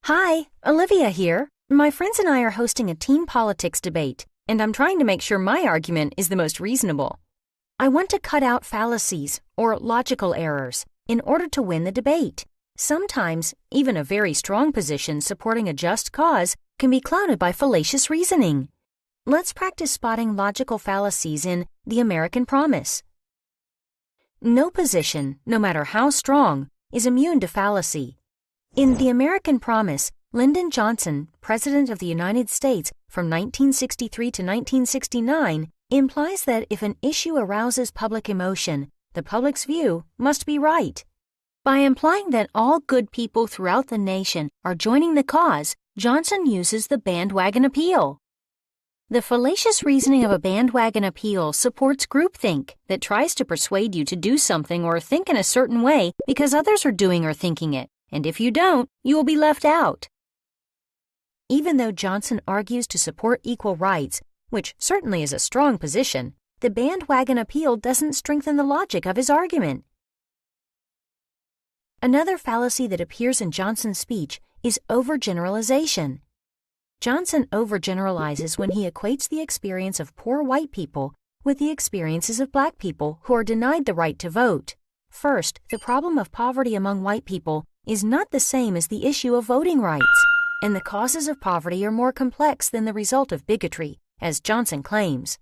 Hi, Olivia here. My friends and I are hosting a teen politics debate, and I'm trying to make sure my argument is the most reasonable. I want to cut out fallacies or logical errors in order to win the debate. Sometimes, even a very strong position supporting a just cause can be clouded by fallacious reasoning. Let's practice spotting logical fallacies in The American Promise. No position, no matter how strong, is immune to fallacy. In The American Promise, Lyndon Johnson, President of the United States from 1963 to 1969, implies that if an issue arouses public emotion, the public's view must be right. By implying that all good people throughout the nation are joining the cause, Johnson uses the bandwagon appeal. The fallacious reasoning of a bandwagon appeal supports groupthink that tries to persuade you to do something or think in a certain way because others are doing or thinking it, and if you don't, you will be left out. Even though Johnson argues to support equal rights, which certainly is a strong position, the bandwagon appeal doesn't strengthen the logic of his argument. Another fallacy that appears in Johnson's speech is overgeneralization. Johnson overgeneralizes when he equates the experience of poor white people with the experiences of black people who are denied the right to vote. First, the problem of poverty among white people is not the same as the issue of voting rights, and the causes of poverty are more complex than the result of bigotry, as Johnson claims.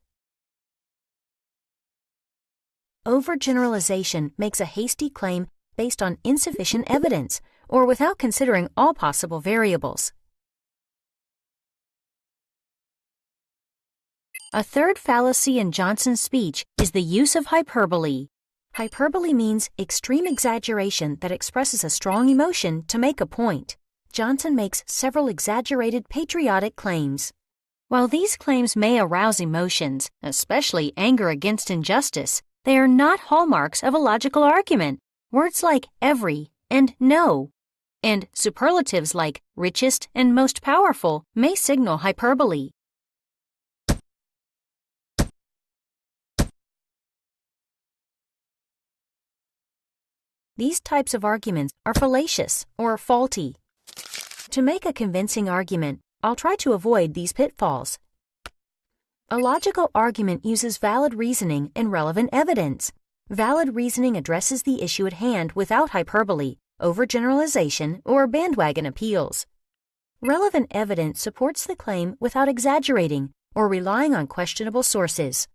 Overgeneralization makes a hasty claim based on insufficient evidence or without considering all possible variables. A third fallacy in Johnson's speech is the use of hyperbole. Hyperbole means extreme exaggeration that expresses a strong emotion to make a point. Johnson makes several exaggerated patriotic claims. While these claims may arouse emotions, especially anger against injustice, they are not hallmarks of a logical argument. Words like every and no, and superlatives like richest and most powerful may signal hyperbole. These types of arguments are fallacious or faulty. To make a convincing argument, I'll try to avoid these pitfalls. A logical argument uses valid reasoning and relevant evidence. Valid reasoning addresses the issue at hand without hyperbole, overgeneralization, or bandwagon appeals. Relevant evidence supports the claim without exaggerating or relying on questionable sources.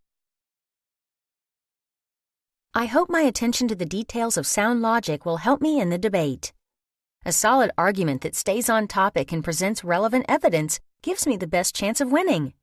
I hope my attention to the details of sound logic will help me in the debate. A solid argument that stays on topic and presents relevant evidence gives me the best chance of winning.